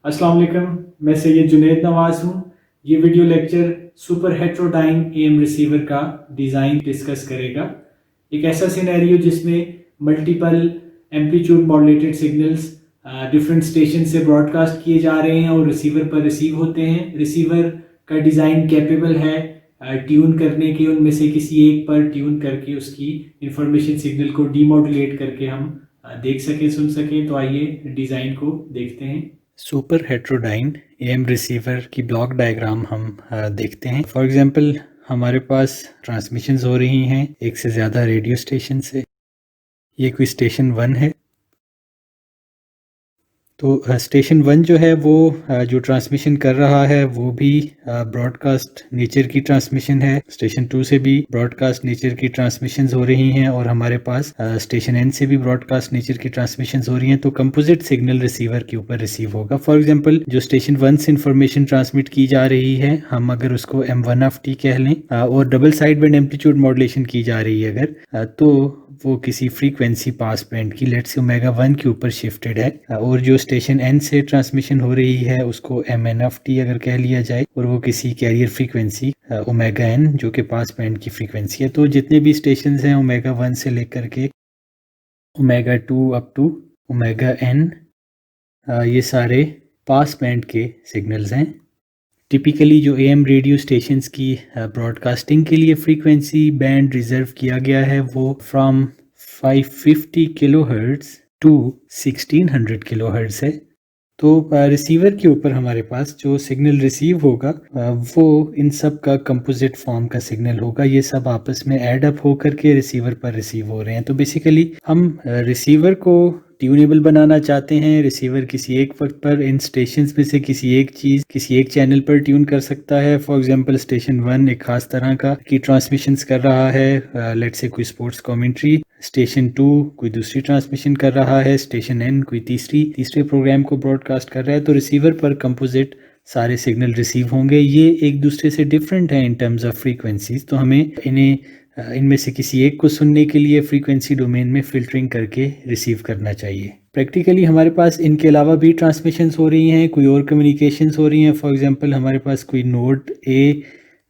अस्सलाम वालेकुम, मैं सैयद जुनैद नवाज़ हूँ। ये video lecture super heterodyne AM receiver का डिज़ाइन डिस्कस करेगा। एक ऐसा सिनेरियो जिसमें multiple amplitude modulated signals different station से ब्रॉडकास्ट किए जा रहे हैं और रिसीवर पर रिसीव होते हैं। रिसीवर का डिज़ाइन कैपेबल है ट्यून करने के, उनमें से किसी एक पर ट्यून करके उसकी इंफॉर्मेशन सिग्नल को डीमॉड्यूलेट करके हम देख सकें, सुन सकें। तो आइए डिज़ाइन को देखते हैं। सुपर हेट्रोडाइन एम रिसीवर की ब्लॉक डायग्राम हम देखते हैं। फॉर एग्जांपल हमारे पास ट्रांसमिशंस हो रही हैं एक से ज़्यादा रेडियो स्टेशन से। ये कोई स्टेशन 1 है। तो स्टेशन 1 जो है वो जो ट्रांसमिशन कर रहा है वो भी ब्रॉडकास्ट नेचर की ट्रांसमिशन है। स्टेशन 2 से भी ब्रॉडकास्ट नेचर की ट्रांसमिशंस हो रही हैं और हमारे पास स्टेशन N से भी ब्रॉडकास्ट नेचर की ट्रांसमिशंस हो रही हैं। तो कंपोजिट सिग्नल रिसीवर के ऊपर रिसीव होगा। फॉर एग्जांपल जो स्टेशन 1 से इंफॉर्मेशन ट्रांसमिट की जा रही है, हम अगर उसको M1 कह लें और double side band amplitude modulation की जा रही है अगर, तो वो किसी फ्रीक्वेंसी पास बैंड की लेट्स से ओमेगा 1 के ऊपर शिफ्टेड है और जो स्टेशन N से ट्रांसमिशन हो रही है उसको MN अगर कह लिया जाए और वो किसी कैरियर फ्रीक्वेंसी ओमेगा N जो कि पास बैंड की फ्रीक्वेंसी है। तो जितने भी स्टेशन हैं ओमेगा 1 से लेकर के omega 2 up to omega N, ये सारे पास बैंड के सिग्नल्स हैं। टिपिकली जो AM रेडियो स्टेशंस की ब्रॉडकास्टिंग के लिए फ्रीक्वेंसी बैंड रिजर्व किया गया है वो फ्रॉम 550 किलोहर्ट्ज़ टू 1600 किलोहर्ट्ज़ है। तो रिसीवर के ऊपर हमारे पास जो सिग्नल रिसीव होगा वो इन सब का कंपोजिट फॉर्म का सिग्नल होगा। ये सब आपस में ऐड अप होकर के रिसीवर पर रिसीव हो रहे हैं। तो बेसिकली हम रिसीवर को ट्यूनेबल बनाना चाहते हैं। रिसीवर किसी एक वक्त पर इन स्टेशंस में से किसी एक चैनल पर ट्यून कर सकता है। फॉर एग्जांपल स्टेशन 1 एक खास तरह का की ट्रांसमिशंस कर रहा है, लेट्स से कोई स्पोर्ट्स कमेंट्री। स्टेशन 2 कोई दूसरी ट्रांसमिशन कर रहा है। स्टेशन N कोई तीसरे प्रोग्राम को ब्रॉडकास्ट कर रहा है। तो रिसीवर पर कंपोजिट सारे सिग्नल रिसीव होंगे। ये एक दूसरे से डिफरेंट है इन टर्म्स ऑफ फ्रीक्वेंसीज। तो हमें इनमें से किसी एक को सुनने के लिए फ्रीक्वेंसी डोमेन में फिल्टरिंग करके रिसीव करना चाहिए। प्रैक्टिकली हमारे पास इनके अलावा भी ट्रांसमिशंस हो रही हैं, कोई और कम्युनिकेशंस हो रही हैं। फॉर एग्जांपल हमारे पास कोई नोड A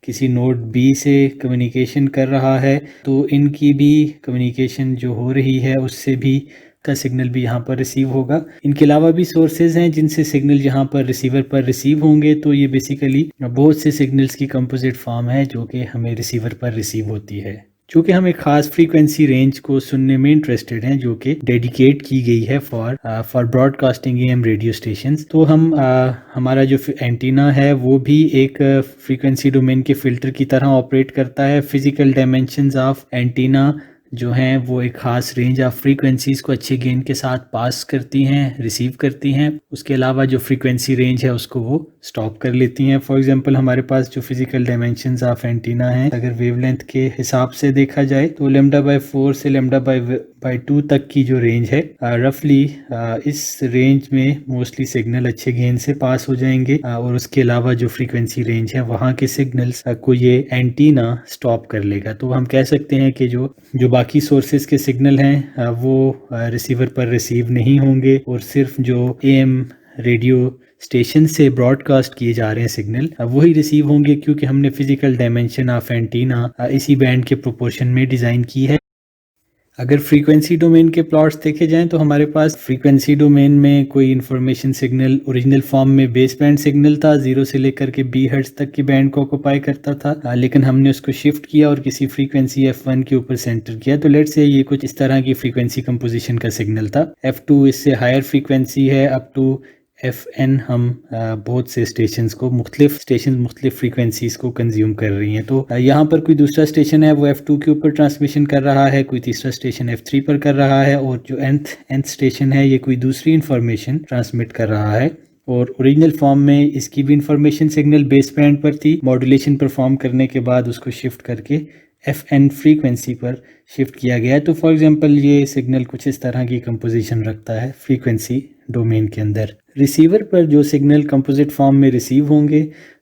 किसी नोड B से कम्युनिकेशन कर रहा है, तो इनकी भी कम्युनिकेशन जो हो रही है उससे भी का सिग्नल भी यहाँ पर रिसीव होगा। इनके अलावा भी सोर्सेज हैं जिनसे सिग्नल यहाँ पर रिसीवर पर रिसीव होंगे। तो ये बेसिकली बहुत से सिग्नल्स की कंपोजिट फॉर्म है जो कि हमें रिसीवर पर रिसीव होती है। चूँकि हम एक खास फ्रीक्वेंसी रेंज को सुनने में इंटरेस्टेड हैं जो कि डेडिकेट की गई है for broadcasting AM radio stations, तो हम हमारा जो एंटीना है वो भी एक फ्रीक्वेंसी डोमेन के फिल्टर की तरह ऑपरेट करता है। फिजिकल डायमेंशंस ऑफ एंटीना जो हैं वो एक खास रेंज ऑफ फ्रीक्वेंसीज को अच्छे गेन के साथ पास करती हैं, रिसीव करती हैं। उसके अलावा जो फ्रीक्वेंसी रेंज है उसको वो स्टॉप कर लेती हैं। फॉर एग्जांपल हमारे पास जो फिजिकल डायमेंशंस ऑफ एंटीना हैं, अगर वेवलेंथ के हिसाब से देखा जाए तो λ/4 से λ/2 तक की जो रेंज है, रफली इस रेंज में मोस्टली सिग्नल अच्छे गेन से पास हो जाएंगे और उसके अलावा जो फ्रीक्वेंसी रेंज है वहाँ के सिग्नल्स को ये एंटीना स्टॉप कर लेगा। तो हम कह सकते हैं कि जो बाकी सोर्सेज के सिग्नल हैं वो रिसीवर पर रिसीव नहीं होंगे और सिर्फ जो AM रेडियो स्टेशन से ब्रॉडकास्ट किए जा रहे हैं सिग्नल वही रिसीव होंगे, क्योंकि हमने फिजिकल डायमेंशन ऑफ एंटीना इसी बैंड के प्रोपोर्शन में डिज़ाइन की है। अगर फ्रीक्वेंसी डोमेन के प्लॉट्स देखे जाएं तो हमारे पास फ्रीक्वेंसी डोमेन में कोई इन्फॉर्मेशन सिग्नल ओरिजिनल फॉर्म में बेस बैंड सिग्नल था, 0 से लेकर के B हर्ट्ज तक के बैंड को ऑक्युपाई करता था, लेकिन हमने उसको शिफ्ट किया और किसी फ्रीक्वेंसी F1 के ऊपर सेंटर किया। तो लेट्स से ये कुछ इस तरह की फ्रीक्वेंसी कंपोजिशन का सिग्नल था। F2 इससे हायर फ्रीक्वेंसी है, अप टू FN हम बहुत से स्टेशंस को मुख्तलिफ फ्रीक्वेंसीज को कंज्यूम कर रही हैं। तो यहाँ पर कोई दूसरा स्टेशन है वो F2 के ऊपर ट्रांसमिशन कर रहा है, कोई तीसरा स्टेशन F3 पर कर रहा है और जो nth स्टेशन है ये कोई दूसरी इंफॉर्मेशन ट्रांसमिट कर रहा है। और ओरिजिनल फॉर्म में इसकी भी इंफॉर्मेशन सिग्नल बेस बैंड पर थी। मॉड्यूलेशन परफॉर्म करने के बाद उसको शिफ्ट करके FN फ्रीक्वेंसी पर शिफ्ट किया गया है। तो फॉर एग्जांपल ये सिग्नल कुछ इस तरह की कंपोजिशन रखता है फ्रीक्वेंसी डोमेन के अंदर। रिसीवर पर जो सिग्नल कंपोजिट फॉर्म में रिसीव होंगे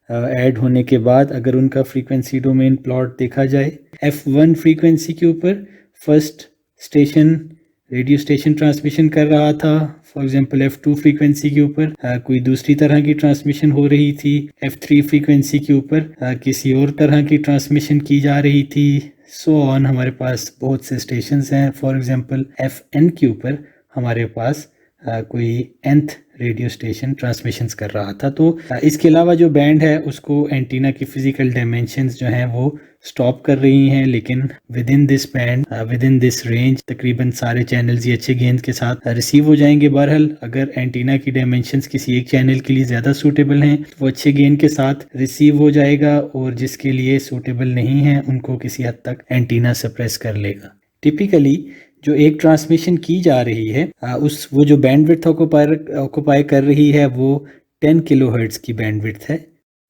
ऐड होने के बाद, अगर उनका फ्रीक्वेंसी डोमेन प्लॉट देखा जाए, F1 फ्रीक्वेंसी के ऊपर first station radio station transmission कर रहा था फॉर एग्जांपल F2 फ्रीक्वेंसी के ऊपर कोई दूसरी तरह की ट्रांसमिशन हो रही थी, F3 फ्रीक्वेंसी के ऊपर किसी और तरह की ट्रांसमिशन की जा रही थी, सो ऑन। हमारे पास बहुत से स्टेशंस हैं। फॉर एग्जांपल FN के ऊपर हमारे पास कोई nth रेडियो स्टेशन ट्रांसमिशंस कर रहा था। तो इसके अलावा जो बैंड है उसको एंटीना की फिजिकल डायमेंशंस जो हैं वो स्टॉप कर रही हैं, लेकिन with in this band, with in this range तकरीबन सारे चैनल्स ये अच्छे गेंस के साथ रिसीव हो जाएंगे। बहरहाल अगर एंटीना की डायमेंशंस किसी एक चैनल के लिए ज़्यादा सूटेबल हैं तो वो अच्छे गेन के साथ रिसीव हो जाएगा, और जिसके लिए सूटेबल नहीं है उनको किसी हद तक एंटीना सप्रेस कर लेगा। टिपिकली जो एक ट्रांसमिशन की जा रही है वो जो बैंडविड्थ ऑक्युपाई कर रही है वो 10 किलोहर्ट्ज़ की बैंडविड्थ है।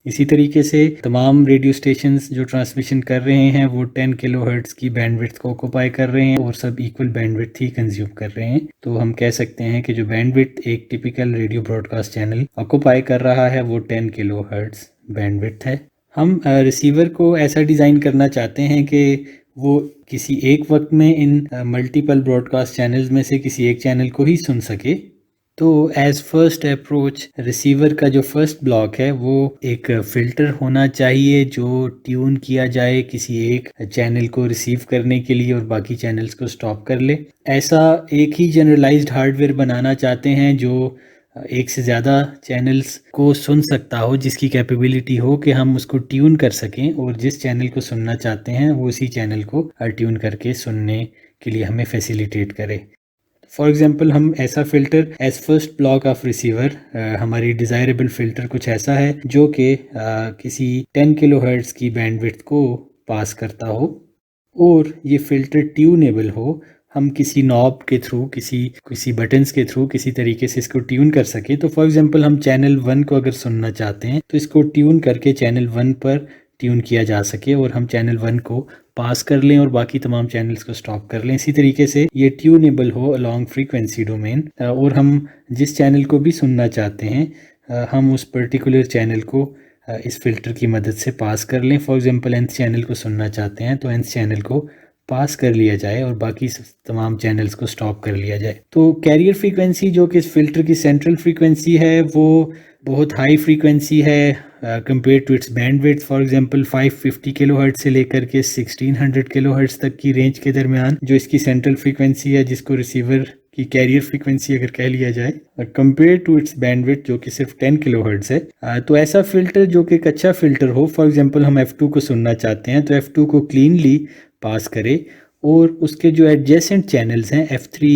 इसी तरीके से तमाम रेडियो स्टेशंस जो ट्रांसमिशन कर रहे हैं वो 10 किलोहर्ट्ज़ की बैंडविड्थ को ऑक्युपाई कर रहे हैं और सब इक्वल बैंडविड्थ ही कंज्यूम कर रहे हैं। तो हम कह सकते हैं कि जो बैंडविड्थ एक typical radio broadcast channel occupy कर रहा है वो 10 किलोहर्ट्ज़ बैंडविड्थ है। हम रिसीवर को ऐसा डिज़ाइन करना चाहते हैं कि वो किसी एक वक्त में इन मल्टीपल ब्रॉडकास्ट चैनल्स में से किसी एक चैनल को ही सुन सके। तो एज फर्स्ट अप्रोच रिसीवर का जो फर्स्ट ब्लॉक है वो एक फ़िल्टर होना चाहिए जो ट्यून किया जाए किसी एक चैनल को रिसीव करने के लिए और बाकी चैनल्स को स्टॉप कर ले। ऐसा एक ही जनरलाइज्ड हार्डवेयर बनाना चाहते हैं जो एक से ज़्यादा चैनल्स को सुन सकता हो, जिसकी कैपेबिलिटी हो कि हम उसको ट्यून कर सकें और जिस चैनल को सुनना चाहते हैं वो उसी चैनल को ट्यून करके सुनने के लिए हमें फैसिलिटेट करे। फॉर एग्जांपल हम ऐसा filter as first block of receiver, हमारी डिज़ायरेबल फ़िल्टर कुछ ऐसा है जो कि किसी 10 किलोहर्ट्ज़ की बैंडविड्थ को पास करता हो और ये फ़िल्टर ट्यूनेबल हो। हम किसी नॉब के थ्रू, किसी बटन्स के थ्रू किसी तरीके से इसको ट्यून कर सके। तो फॉर एग्जांपल हम चैनल 1 को अगर सुनना चाहते हैं तो इसको ट्यून करके चैनल 1 पर ट्यून किया जा सके और हम चैनल 1 को पास कर लें और बाकी तमाम चैनल्स को स्टॉप कर लें। इसी तरीके से ये ट्यूनेबल हो अलॉन्ग फ्रीक्वेंसी डोमेन, और हम जिस चैनल को भी सुनना चाहते हैं हम उस पर्टिकुलर चैनल को इस फिल्टर की मदद से पास कर लें। फॉर एग्जांपल nth चैनल को सुनना चाहते हैं तो nth चैनल को पास कर लिया जाए और बाकी तमाम चैनल्स को स्टॉप कर लिया जाए। तो कैरियर फ्रीक्वेंसी जो कि इस फिल्टर की सेंट्रल फ्रीक्वेंसी है वो बहुत हाई फ्रीक्वेंसी है compare to its bandwidth. For example 550 kilohertz से लेकर के 1600 किलोहर्ट्ज़ तक की रेंज के दरमियान जो इसकी सेंट्रल फ्रीक्वेंसी है, जिसको रिसीवर की कैरियर फ्रीक्वेंसी अगर कह लिया जाए, कंपेयर टू इट्स बैंडविड्थ जो कि सिर्फ 10 किलोहर्ट्ज़ है। तो ऐसा फ़िल्टर जो कि एक अच्छा फ़िल्टर हो, फॉर एग्जांपल हम F2 को सुनना चाहते हैं तो F2 को क्लीनली पास करे और उसके जो एडजेसेंट चैनल्स हैं F3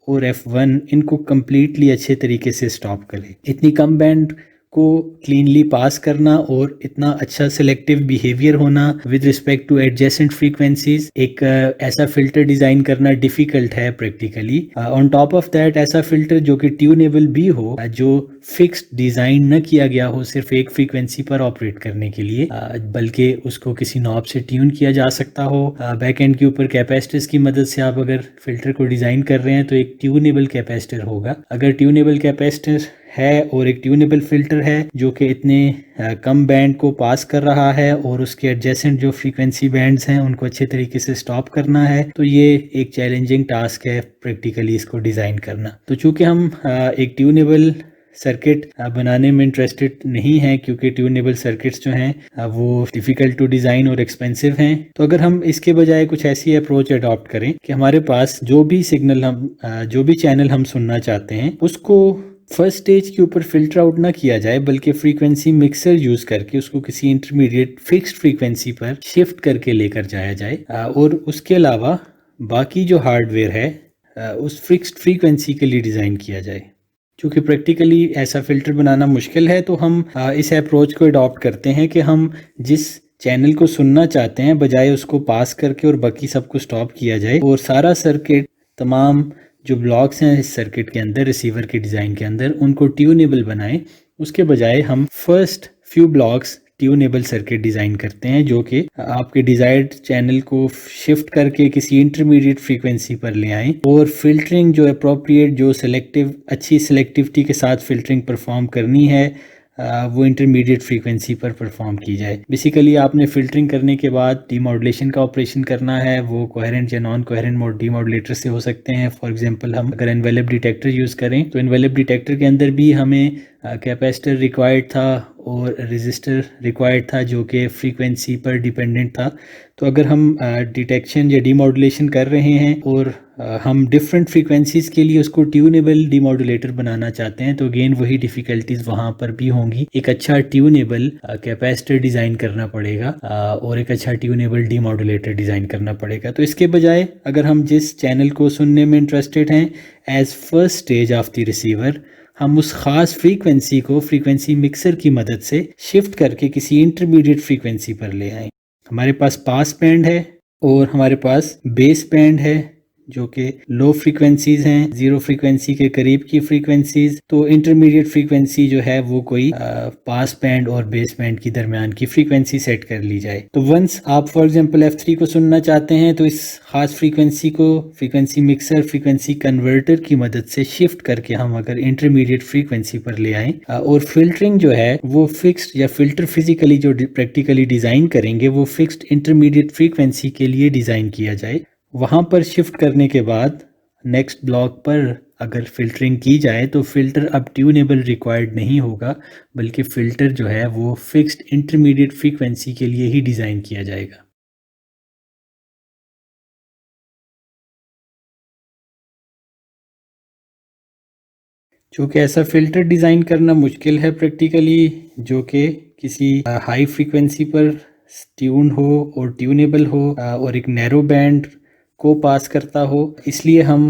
और F1 इनको कम्प्लीटली अच्छे तरीके से स्टॉप करे। इतनी कम बैंड को क्लीनली पास करना और इतना अच्छा सिलेक्टिव बिहेवियर होना with respect two adjacent frequencies, एक ऐसा फिल्टर डिज़ाइन करना डिफ़िकल्ट है practically. On top of that ऐसा फिल्टर जो कि ट्यूनेबल भी हो, जो फिक्स्ड डिज़ाइन न किया गया हो सिर्फ एक फ्रीक्वेंसी पर ऑपरेट करने के लिए, बल्कि उसको किसी नॉब से ट्यून किया जा सकता हो। बैक एंड के ऊपर कैपेसिटर्स की मदद से आप अगर फिल्टर को डिज़ाइन कर रहे हैं तो एक ट्यूनेबल कैपेसिटर होगा। अगर ट्यूनेबल कैपेसिटर है और एक ट्यूनेबल फिल्टर है जो कि इतने कम बैंड को पास कर रहा है और उसके एडजेसेंट जो फ्रीक्वेंसी बैंड्स हैं उनको अच्छे तरीके से स्टॉप करना है, तो ये एक चैलेंजिंग टास्क है प्रैक्टिकली इसको डिज़ाइन करना। तो चूँकि हम एक ट्यूनेबल सर्किट बनाने में इंटरेस्टेड नहीं है, क्योंकि ट्यूनेबल सर्किट्स जो हैं वो डिफ़िकल्ट टू डिज़ाइन और एक्सपेंसिव हैं, तो अगर हम इसके बजाय कुछ ऐसी अप्रोच अडॉप्ट करें कि हमारे पास जो भी चैनल हम सुनना चाहते हैं उसको फर्स्ट स्टेज के ऊपर फिल्टर आउट ना किया जाए, बल्कि फ्रीक्वेंसी मिक्सर यूज़ करके उसको किसी इंटरमीडिएट फिक्स्ड फ्रीक्वेंसी पर शिफ्ट करके लेकर जाया जाए, और उसके अलावा बाकी जो हार्डवेयर है उस फिक्स्ड फ्रीक्वेंसी के लिए डिज़ाइन किया जाए। चूँकि प्रैक्टिकली ऐसा फ़िल्टर बनाना मुश्किल है तो हम इस अप्रोच को अडॉप्ट करते हैं कि हम जिस चैनल को सुनना चाहते हैं बजाय उसको पास करके और बाकी सबको स्टॉप किया जाए और सारा सर्किट, तमाम जो ब्लॉक्स हैं इस सर्किट के अंदर, रिसीवर के डिज़ाइन के अंदर, उनको ट्यूनेबल बनाएं। उसके बजाय हम first few blocks tunable circuit design करते हैं जो कि आपके डिज़ायर्ड चैनल को शिफ्ट करके किसी इंटरमीडिएट फ्रीक्वेंसी पर ले आएँ और फिल्टरिंग जो अप्रोप्रिएट, जो सिलेक्टिव, अच्छी सिलेक्टिविटी के साथ फिल्टरिंग परफॉर्म करनी है वो इंटरमीडिएट फ्रीक्वेंसी पर परफॉर्म की जाए। बेसिकली आपने फ़िल्टरिंग करने के बाद डीमॉड्यूलेशन का ऑपरेशन करना है। वो कोहेरेंट या नॉन कोहेरेंट डीमॉड्यूलेटर से हो सकते हैं। फॉर एग्जांपल हम अगर एनवेलप डिटेक्टर यूज़ करें तो एनवेलप डिटेक्टर के अंदर भी हमें कैपेसिटर रिक्वायर्ड था और रेजिस्टर रिक्वायर्ड था जो कि फ्रीक्वेंसी पर डिपेंडेंट था। तो अगर हम डिटेक्शन या डीमॉड्यूलेशन कर रहे हैं और हम डिफरेंट फ्रीक्वेंसीज़ के लिए उसको ट्यूनेबल डीमॉड्यूलेटर बनाना चाहते हैं तो अगेन वही डिफ़िकल्टीज वहाँ पर भी होंगी। एक अच्छा ट्यूनेबल कैपेसिटर डिज़ाइन करना पड़ेगा और एक अच्छा ट्यूनेबल डीमॉड्यूलेटर डिज़ाइन करना पड़ेगा। तो इसके बजाय अगर हम जिस चैनल को सुनने में इंटरेस्टेड हैं as first stage of the receiver, हम उस ख़ास फ्रीक्वेंसी को फ्रीक्वेंसी मिक्सर की मदद से शिफ्ट करके किसी इंटरमीडिएट फ्रीक्वेंसी पर ले आएँ। हमारे पास पास बैंड है और हमारे पास बेस बैंड है जो कि लो फ्रीक्वेंसीज हैं, जीरो फ्रीक्वेंसी के करीब की फ्रीक्वेंसीज। तो इंटरमीडिएट फ्रीक्वेंसी जो है वो कोई पास बैंड और बेस बैंड की दरमियान की फ्रीक्वेंसी सेट कर ली जाए। तो वंस आप फॉर एग्जांपल F3 को सुनना चाहते हैं तो इस खास फ्रीक्वेंसी को फ्रीक्वेंसी मिक्सर फ्रीक्वेंसी कन्वर्टर की मदद से शिफ्ट करके हम अगर इंटरमीडिएट फ्रीक्वेंसी पर ले आएँ और फिल्टरिंग जो है वो फिक्स्ड या फिल्टर फिजिकली जो प्रैक्टिकली डिज़ाइन करेंगे वो फिक्स्ड इंटरमीडिएट फ्रीक्वेंसी के लिए डिज़ाइन किया जाए। वहाँ पर शिफ्ट करने के बाद नेक्स्ट ब्लॉक पर अगर फ़िल्टरिंग की जाए तो फ़िल्टर अब ट्यूनेबल रिक्वायर्ड नहीं होगा, बल्कि फ़िल्टर जो है वो फिक्स्ड इंटरमीडिएट फ्रीक्वेंसी के लिए ही डिज़ाइन किया जाएगा। चूँकि ऐसा फ़िल्टर डिज़ाइन करना मुश्किल है प्रैक्टिकली जो कि किसी हाई फ्रीक्वेंसी पर ट्यून हो और ट्यूनेबल हो और एक नैरो बैंड को पास करता हो, इसलिए हम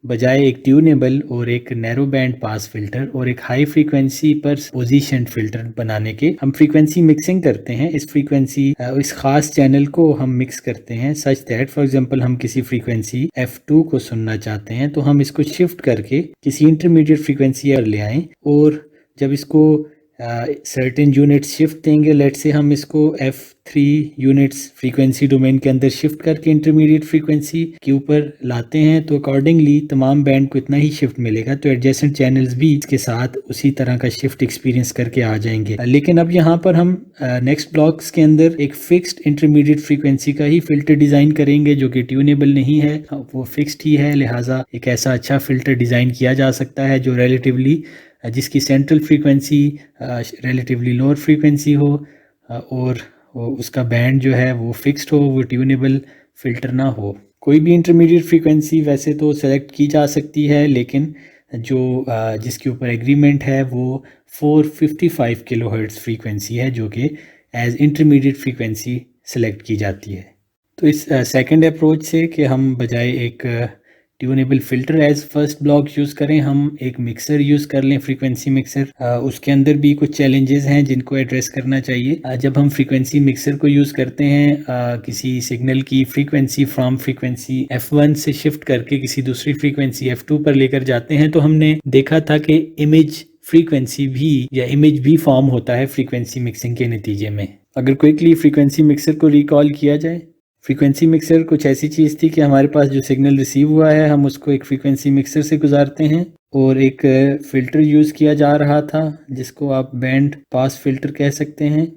बजाय एक ट्यूनेबल और एक नैरो बैंड पास फिल्टर और एक हाई फ्रीक्वेंसी पर पोजीशन फिल्टर बनाने के हम फ्रीक्वेंसी मिक्सिंग करते हैं। इस खास चैनल को हम मिक्स करते हैं सच दैट फॉर एग्जांपल हम किसी फ्रीक्वेंसी F2 को सुनना चाहते हैं तो हम इसको शिफ्ट करके किसी इंटरमीडिएट फ्रीक्वेंसी पर ले आएँ और जब इसको सर्टेन यूनिट शिफ्ट देंगे, लेट से हम इसको F3 यूनिट्स फ्रीक्वेंसी डोमेन के अंदर शिफ्ट करके इंटरमीडिएट फ्रीक्वेंसी के ऊपर लाते हैं तो अकॉर्डिंगली तमाम बैंड को इतना ही शिफ्ट मिलेगा। तो एडजेसेंट चैनल्स भी इसके साथ उसी तरह का शिफ्ट एक्सपीरियंस करके आ जाएंगे। लेकिन अब यहाँ पर हम नेक्स्ट ब्लॉक्स के अंदर एक फिक्स्ड इंटरमीडिएट फ्रीक्वेंसी का ही फिल्टर डिज़ाइन करेंगे जो कि ट्यूनेबल नहीं है, वो फिक्स्ड ही है। लिहाजा एक ऐसा अच्छा फिल्टर डिज़ाइन किया जा सकता है जो रिलेटिवली जिसकी central frequency relatively lower frequency हो और उसका बैंड जो है वो फिक्स्ड हो, वो ट्यूनेबल फ़िल्टर ना हो। कोई भी इंटरमीडिएट फ्रीक्वेंसी वैसे तो सेलेक्ट की जा सकती है, लेकिन जो जिसके ऊपर एग्रीमेंट है वो 455 किलोहर्ट्ज़ फ्रीक्वेंसी है जो कि एज इंटरमीडिएट फ्रीक्वेंसी सेलेक्ट की जाती है। तो इस सेकंड अप्रोच से कि हम बजाय एक tunable filter as first block use करें, हम एक मिक्सर यूज़ कर लें, फ्रीक्वेंसी मिक्सर। उसके अंदर भी कुछ चैलेंजेस हैं जिनको एड्रेस करना चाहिए। जब हम फ्रीक्वेंसी मिक्सर को यूज़ करते हैं किसी सिग्नल की फ्रीक्वेंसी फ्रॉम फ्रीक्वेंसी F1 से शिफ्ट करके किसी दूसरी फ्रीक्वेंसी F2 पर लेकर जाते हैं तो हमने देखा था कि इमेज फ्रीक्वेंसी भी या इमेज भी फॉर्म होता है फ्रीक्वेंसी मिक्सिंग के नतीजे में। अगर क्विकली फ्रीक्वेंसी मिक्सर को रिकॉल किया जाए, फ्रीक्वेंसी मिक्सर कुछ ऐसी चीज़ थी कि हमारे पास जो सिग्नल रिसीव हुआ है हम उसको एक फ्रीक्वेंसी मिक्सर से गुजारते हैं और एक फ़िल्टर यूज़ किया जा रहा था जिसको आप बैंड पास फ़िल्टर कह सकते हैं।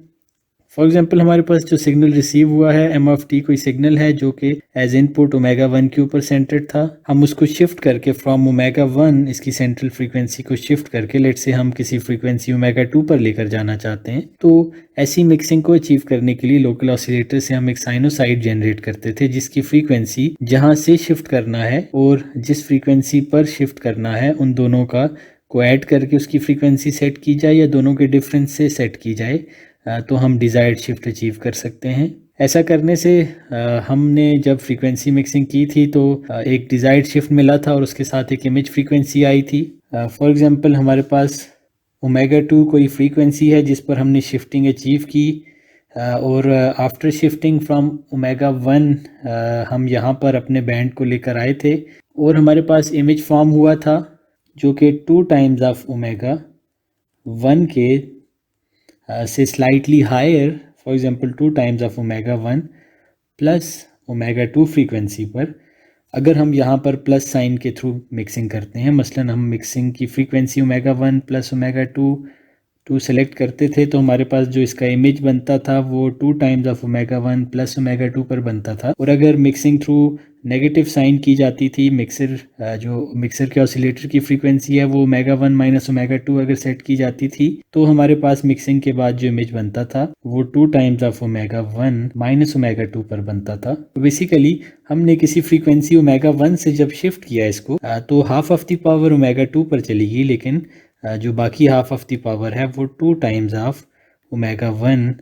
फॉर एग्जांपल हमारे पास जो सिग्नल रिसीव हुआ है m(t) कोई सिग्नल है जो कि एज इनपुट ω1 के ऊपर सेंटर्ड था। हम उसको शिफ्ट करके फ्रॉम ω1 इसकी सेंट्रल फ्रीक्वेंसी को शिफ्ट करके लेट से हम किसी फ्रीक्वेंसी ω2 पर लेकर जाना चाहते हैं। तो ऐसी मिक्सिंग को अचीव करने के लिए लोकल ऑसिलेटर से हम एक साइनोसाइड जनरेट करते थे जिसकी फ्रीक्वेंसी जहाँ से शिफ्ट करना है और जिस फ्रीक्वेंसी पर शिफ्ट करना है उन दोनों को ऐड करके उसकी फ्रीक्वेंसी सेट की जाए या दोनों के डिफरेंस से सेट की जाए तो हम डिज़ायर्ड शिफ्ट अचीव कर सकते हैं। ऐसा करने से हमने जब फ्रीक्वेंसी मिक्सिंग की थी तो एक डिज़ायर्ड शिफ्ट मिला था और उसके साथ एक इमेज फ्रीक्वेंसी आई थी। फॉर एग्जांपल हमारे पास ω2 कोई फ्रीक्वेंसी है जिस पर हमने शिफ्टिंग अचीव की और आफ्टर शिफ्टिंग फ्रॉम ω1 हम यहाँ पर अपने बैंड को लेकर आए थे और हमारे पास इमेज फॉर्म हुआ था जो कि 2 टाइम्स ऑफ ω1 के से slightly higher, for example 2 times of ω1 plus ω2 frequency पर अगर हम यहाँ पर प्लस साइन के थ्रू मिक्सिंग करते हैं, मसलन हम मिक्सिंग की फ्रीक्वेंसी ω1 प्लस ω2 2 सेलेक्ट करते थे तो हमारे पास जो इसका इमेज बनता था वो 2 times of omega 1 plus omega 2 पर बनता था। और अगर मिक्सिंग थ्रू नेगेटिव साइन की जाती थी, जो मिक्सर के ऑसिलेटर की फ्रीक्वेंसी है वो ओमेगा 1 माइनस ओमेगा 2 अगर सेट की जाती थी तो हमारे पास मिक्सिंग के बाद जो इमेज बनता था वो 2 times of omega 1 minus omega 2 पर बनता था। तो बेसिकली हमने किसी फ्रीक्वेंसी ओमेगा 1 से जब शिफ्ट किया इसको तो half of the power omega 2 पर चली गई, लेकिन जो बाकी हाफ ऑफ द पावर है वो 2 टाइम्स ऑफ ओमेगा 1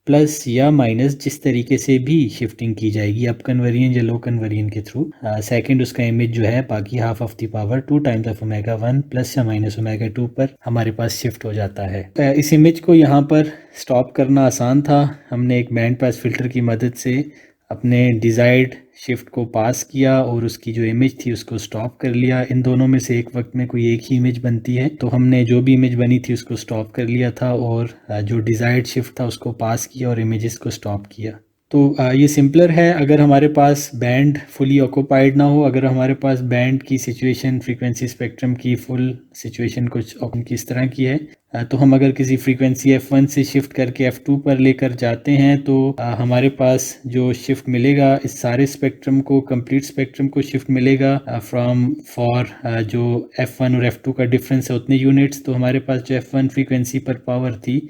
प्लस या माइनस जिस तरीके से भी शिफ्टिंग की जाएगी, अप कन्वर्जन या लो कन्वर्जन के थ्रू, सेकंड उसका इमेज जो है बाकी half of the power 2 times of omega 1 plus या माइनस ओमेगा 2 पर हमारे पास शिफ्ट हो जाता है। इस इमेज को यहाँ पर स्टॉप करना आसान था। हमने एक बैंड पास फिल्टर की मदद से अपने डिज़ायर्ड शिफ्ट को पास किया और उसकी जो इमेज थी उसको स्टॉप कर लिया। इन दोनों में से एक वक्त में कोई एक ही इमेज बनती है, तो हमने जो भी इमेज बनी थी उसको स्टॉप कर लिया था और जो डिज़ायर्ड शिफ्ट था उसको पास किया और इमेजेस को स्टॉप किया। तो ये सिंपलर है अगर हमारे पास बैंड फुली ऑक्यूपाइड ना हो। अगर हमारे पास बैंड की सिचुएशन फ्रीक्वेंसी स्पेक्ट्रम की फुल सिचुएशन कुछ इस तरह की है तो हम अगर किसी फ्रीक्वेंसी f1 से शिफ्ट करके f2 पर लेकर जाते हैं तो हमारे पास जो शिफ्ट मिलेगा इस सारे स्पेक्ट्रम को, कंप्लीट स्पेक्ट्रम को शिफ्ट मिलेगा फॉर जो f1 और f2 का डिफरेंस है उतने यूनिट्स। तो हमारे पास जो f1 फ्रीक्वेंसी पर पावर थी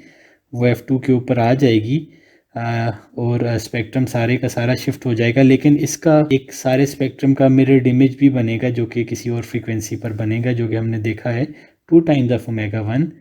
वो f2 के ऊपर आ जाएगी और स्पेक्ट्रम सारे का सारा शिफ्ट हो जाएगा। लेकिन इसका एक सारे स्पेक्ट्रम का मिरर्ड इमेज भी बनेगा जो कि किसी और फ्रीक्वेंसी पर बनेगा, जो कि हमने देखा है 2 times of omega 1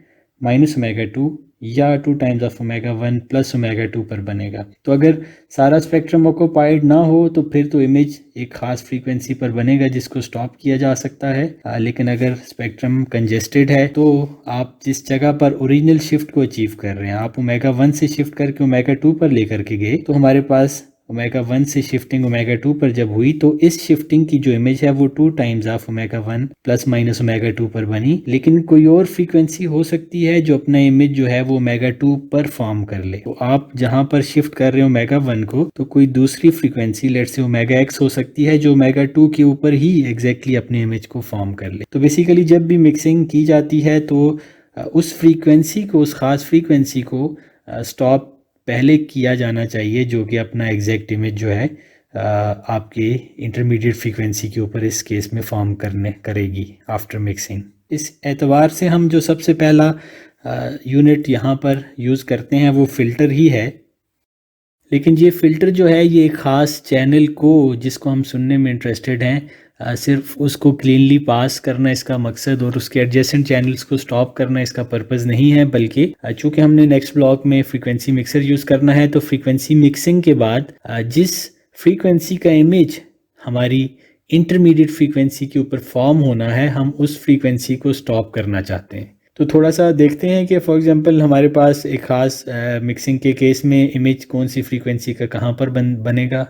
minus omega 2 या 2 times of omega 1 plus omega 2 पर बनेगा। तो अगर सारा स्पेक्ट्रम ऑक्यूपाइड ना हो तो फिर तो इमेज एक खास फ्रीक्वेंसी पर बनेगा जिसको स्टॉप किया जा सकता है। लेकिन अगर स्पेक्ट्रम कंजेस्टेड है तो आप जिस जगह पर ओरिजिनल शिफ्ट को अचीव कर रहे हैं, आप ओमेगा 1 से शिफ्ट करके ओमेगा 2 पर लेकर के गए तो हमारे पास ओमेगा 1 से शिफ्टिंग ओमेगा 2 पर जब हुई तो इस शिफ्टिंग की जो इमेज है वो 2 times of omega 1 plus minus omega 2 पर बनी। लेकिन कोई और फ्रीक्वेंसी हो सकती है जो अपना इमेज जो है वो ओमेगा 2 पर फॉर्म कर ले। तो आप जहां पर शिफ्ट कर रहे हो ओमेगा 1 को तो कोई दूसरी frequency let's say omega x हो सकती है जो ओमेगा 2 के ऊपर ही एग्जैक्टली अपने इमेज को फॉर्म कर ले। तो बेसिकली जब भी मिक्सिंग की जाती है तो उस फ्रीक्वेंसी को, उस खास फ्रीक्वेंसी को स्टॉप पहले किया जाना चाहिए जो कि अपना एग्जैक्ट इमेज जो है आपके इंटरमीडिएट फ्रीक्वेंसी के ऊपर इस केस में फॉर्म करेगी आफ्टर मिक्सिंग। इस एतबार से हम जो सबसे पहला यूनिट यहाँ पर यूज़ करते हैं वो फ़िल्टर ही है। लेकिन ये फ़िल्टर जो है ये एक ख़ास चैनल को जिसको हम सुनने में इंटरेस्टेड हैं सिर्फ उसको क्लीनली पास करना इसका मकसद और उसके एडजेसेंट चैनल्स को स्टॉप करना इसका पर्पज़ नहीं है, बल्कि चूँकि हमने नेक्स्ट ब्लॉक में फ्रीक्वेंसी मिक्सर यूज़ करना है तो फ्रीक्वेंसी मिक्सिंग के बाद जिस फ्रीक्वेंसी का इमेज हमारी इंटरमीडिएट फ्रीक्वेंसी के ऊपर फॉर्म होना है हम उस फ्रीक्वेंसी को स्टॉप करना चाहते हैं। तो थोड़ा सा देखते हैं कि फॉर एग्जांपल हमारे पास एक ख़ास मिक्सिंग के केस में इमेज कौन सी फ्रीक्वेंसी का कहाँ पर बनेगा।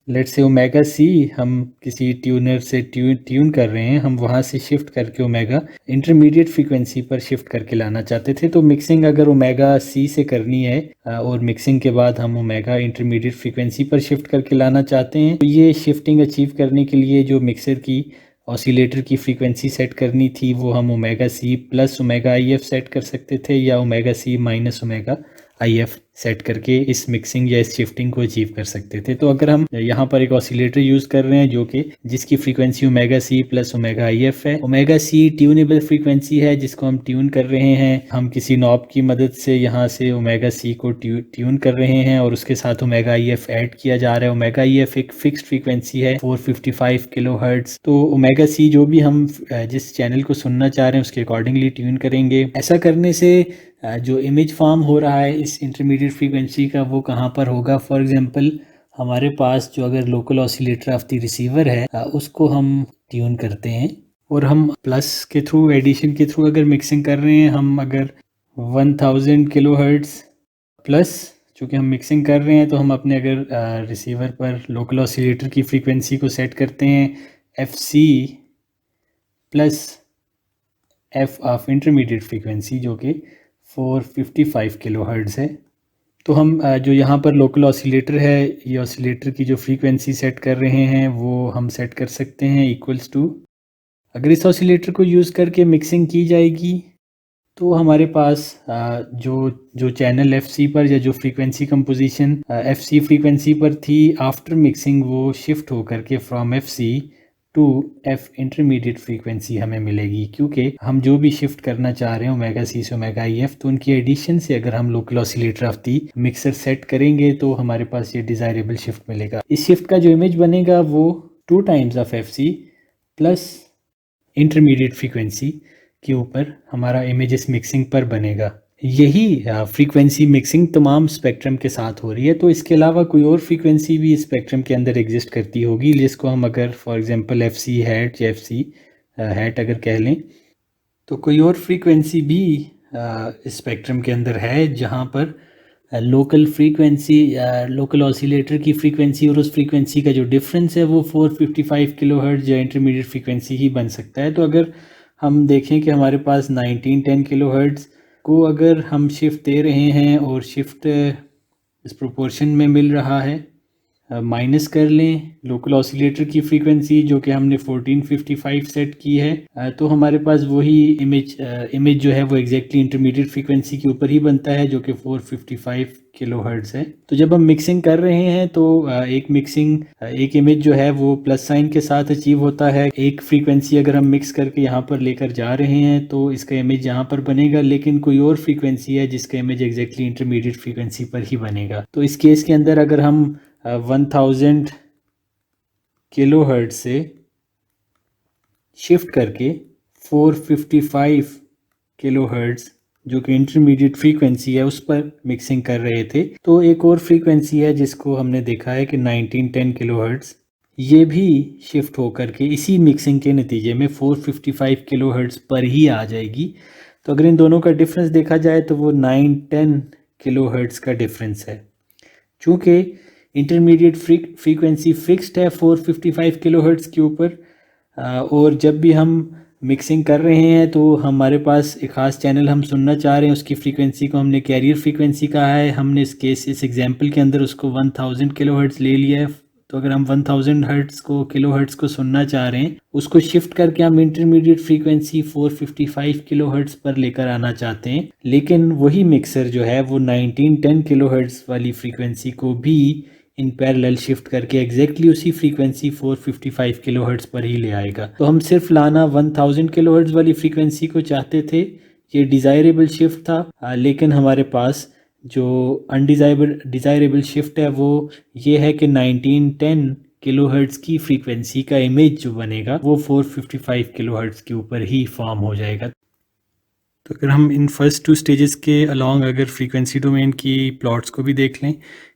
लेट्स से ओमेगा सी हम किसी ट्यूनर से ट्यून कर रहे हैं, हम वहाँ से शिफ्ट करके ओमेगा इंटरमीडिएट फ्रीक्वेंसी पर शिफ्ट करके लाना चाहते थे। तो मिक्सिंग अगर ओमेगा सी से करनी है और मिक्सिंग के बाद हम ओमेगा इंटरमीडिएट फ्रीक्वेंसी पर शिफ्ट करके लाना चाहते हैं तो ये शिफ्टिंग अचीव करने के लिए जो मिक्सर की ऑसिलेटर की फ्रीक्वेंसी सेट करनी थी वो हम omega C plus omega I F set कर सकते थे या omega C minus omega I F set करके इस मिक्सिंग या इस शिफ्टिंग को अचीव कर सकते थे। तो अगर हम यहाँ पर एक ऑसिलेटर यूज़ कर रहे हैं जो कि जिसकी frequency omega C plus omega I F है, ओमेगा सी ट्यूनेबल फ्रीक्वेंसी है जिसको हम ट्यून कर रहे हैं, हम किसी नॉब की मदद से यहाँ से ओमेगा सी को ट्यून कर रहे हैं और उसके साथ ओमेगा आई एफ ऐड किया जा रहा है। ओमेगा आई एफ एक फिक्स्ड फ्रीक्वेंसी है 455 किलो हर्ट्ज। तो ओमेगा सी जो भी हम जिस चैनल को सुनना चाह रहे हैं उसके अकॉर्डिंगली ट्यून करेंगे। ऐसा करने से जो इमेज फॉर्म हो रहा है इस इंटरमीडिएट फ्रीक्वेंसी का वो कहाँ पर होगा। फॉर एग्जांपल हमारे पास जो अगर local oscillator of the receiver है उसको हम ट्यून करते हैं और हम प्लस के थ्रू, एडिशन के थ्रू अगर मिक्सिंग कर रहे हैं, हम अगर 1000 किलो हर्ट्ज प्लस चूँकि हम मिक्सिंग कर रहे हैं तो हम अपने अगर रिसीवर पर लोकल ऑसिलेटर की फ्रीक्वेंसी को सेट करते हैं F C plus F of intermediate frequency जो कि 455 किलो हर्ट्ज़ है। तो हम जो यहाँ पर लोकल ऑसिलेटर है ये ऑसिलेटर की जो फ्रीक्वेंसी सेट कर रहे हैं वो हम सेट कर सकते हैं इक्वल्स टू, अगर इस ऑसिलेटर को यूज़ करके मिक्सिंग की जाएगी तो हमारे पास जो चैनल एफसी पर या जो फ्रीक्वेंसी कंपोजिशन एफसी फ्रीक्वेंसी पर थी, आफ्टर मिक्सिंग वो शिफ्ट होकर के from FC to F intermediate frequency हमें मिलेगी, क्योंकि हम जो भी शिफ्ट करना चाह रहे हैं ओमेगा सी से ओमेगा आई एफ, तो उनकी एडिशन से अगर हम local oscillator of the mixer set करेंगे तो हमारे पास ये डिजायरेबल शिफ्ट मिलेगा। इस शिफ्ट का जो इमेज बनेगा वो 2 times of F C plus intermediate frequency के ऊपर हमारा इमेजेस मिक्सिंग पर बनेगा। यही फ्रीक्वेंसी मिक्सिंग तमाम स्पेक्ट्रम के साथ हो रही है। तो इसके अलावा कोई और फ्रीक्वेंसी भी स्पेक्ट्रम के अंदर एग्जिस्ट करती होगी, जिसको हम अगर for example F C hat या एफ सी हैट अगर कह लें, तो कोई और फ्रीक्वेंसी भी स्पेक्ट्रम के अंदर है जहाँ पर लोकल फ्रीक्वेंसी लोकल ऑसिलेटर की फ्रीक्वेंसी और उस फ्रीक्वेंसी का जो डिफरेंस है वो 455 किलोहर्ट्ज़ या इंटरमीडिएट फ्रीक्वेंसी ही बन सकता है। तो अगर हम देखें कि हमारे पास 1910 किलोहर्ट्ज़ को अगर हम शिफ्ट दे रहे हैं और शिफ्ट इस प्रोपोर्शन में मिल रहा है, माइनस कर लें लोकल ऑसिलेटर की फ्रीक्वेंसी जो कि हमने 1455 सेट की है, तो हमारे पास वही इमेज जो है वो एग्जैक्टली इंटरमीडिएट फ्रीक्वेंसी के ऊपर ही बनता है जो कि 455 किलोहर्ट्ज़ है। तो जब हम मिक्सिंग कर रहे हैं तो एक इमेज जो है वो प्लस साइन के साथ अचीव होता है। एक फ्रीक्वेंसी अगर हम मिक्स करके यहाँ पर लेकर जा रहे हैं तो इसका इमेज यहाँ पर बनेगा, लेकिन कोई और फ्रीक्वेंसी है जिसका इमेज एग्जैक्टली इंटरमीडिएट फ्रीक्वेंसी पर ही बनेगा। तो इस केस के अंदर अगर हम 1000 किलोहर्ट्ज़ से शिफ्ट करके 455 किलोहर्ट्ज़ जो कि इंटरमीडिएट फ्रीक्वेंसी है उस पर मिक्सिंग कर रहे थे, तो एक और फ्रीक्वेंसी है जिसको हमने देखा है कि 1910 किलोहर्ट्ज़, ये भी शिफ्ट होकर के इसी मिक्सिंग के नतीजे में 455 किलोहर्ट्ज़ पर ही आ जाएगी। तो अगर इन दोनों का डिफरेंस देखा जाए तो वो 910 किलोहर्ट्ज़ का डिफरेंस है। चूँकि इंटरमीडिएट फ्रीक्वेंसी फिक्स्ड है 455 किलोहर्ट्ज़ के ऊपर, और जब भी हम मिक्सिंग कर रहे हैं तो हमारे पास एक ख़ास चैनल हम सुनना चाह रहे हैं, उसकी फ्रीक्वेंसी को हमने कैरियर फ्रीक्वेंसी कहा है। हमने इस एग्जांपल के अंदर उसको 1000 किलोहर्ट्ज़ ले लिया है। तो अगर हम 1000 किलोहर्ट्ज़ को सुनना चाह रहे हैं, उसको शिफ्ट करके हम इंटरमीडिएट फ्रीक्वेंसी 455 किलोहर्ट्ज़ पर लेकर आना चाहते हैं, लेकिन वही मिक्सर जो है वो 1910 किलोहर्ट्ज़ वाली फ्रीक्वेंसी को भी इन पैरेलल शिफ्ट करके एग्जैक्टली उसी फ्रीक्वेंसी 455 किलोहर्ट्ज़ पर ही ले आएगा। तो हम सिर्फ लाना 1000 किलोहर्ट्ज़ वाली फ्रीक्वेंसी को चाहते थे, ये डिज़ायरेबल शिफ्ट था, लेकिन हमारे पास जो डिज़ायरेबल शिफ्ट है वो ये है कि 1910 किलोहर्ट्ज़ की फ्रीक्वेंसी का इमेज जो बनेगा वो 455 किलोहर्ट्ज़ के ऊपर ही फॉर्म हो जाएगा। तो अगर हम इन फर्स्ट 2 स्टेजेस के अलॉन्ग अगर फ्रीक्वेंसी डोमेन की प्लॉट्स को भी देख लें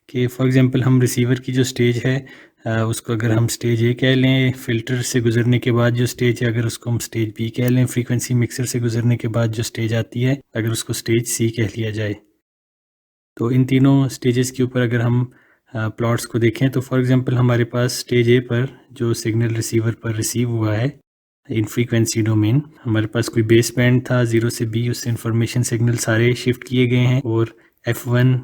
कि फॉर एग्जांपल हम रिसीवर की जो स्टेज है उसको अगर हम स्टेज ए कह लें, फ़िल्टर से गुजरने के बाद जो स्टेज है अगर उसको हम स्टेज बी कह लें, फ्रीक्वेंसी मिक्सर से गुजरने के बाद जो स्टेज आती है अगर उसको स्टेज सी कह लिया जाए। तो इन तीनों स्टेजेस के ऊपर अगर हम प्लॉट्स को देखें तो फॉर एग्जांपल हमारे पास स्टेज ए पर जो सिग्नल रिसीवर पर रिसीव हुआ है इन फ्रीक्वेंसी डोमेन, हमारे पास कोई बेस बैंड था 0 से B, उससे इंफॉर्मेशन सिग्नल सारे शिफ्ट किए गए हैं, और F1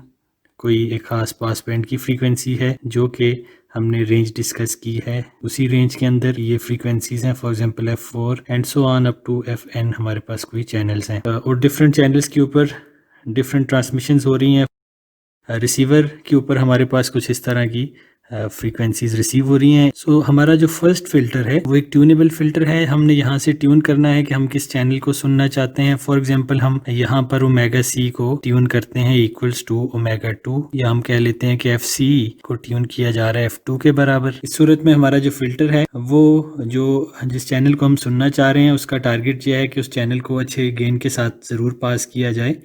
कोई एक खास पास बैंड की फ्रीक्वेंसी है जो कि हमने रेंज डिस्कस की है। उसी रेंज के अंदर ये फ्रीक्वेंसीज हैं, for example F4 and so on up to Fn हमारे पास कोई चैनल्स हैं, और डिफरेंट चैनल्स के ऊपर डिफरेंट ट्रांसमिशंस हो रही हैं। रिसीवर के ऊपर हमारे पास कुछ इस तरह की फ्रीक्वेंसीज रिसीव हो रही हैं। सो हमारा जो फर्स्ट फ़िल्टर है वो एक ट्यूनेबल फ़िल्टर है। हमने यहाँ से ट्यून करना है कि हम किस चैनल को सुनना चाहते हैं। फॉर एग्जांपल हम यहाँ पर ओमेगा सी को ट्यून करते हैं इक्वल्स टू ओमेगा 2, या हम कह लेते हैं कि एफ सी को ट्यून किया जा रहा है F2 के बराबर। इस सूरत में हमारा जो फ़िल्टर है वो जिस चैनल को हम सुनना चाह रहे हैं उसका टारगेट यह है कि उस चैनल को अच्छे गेन के साथ ज़रूर पास किया जाए।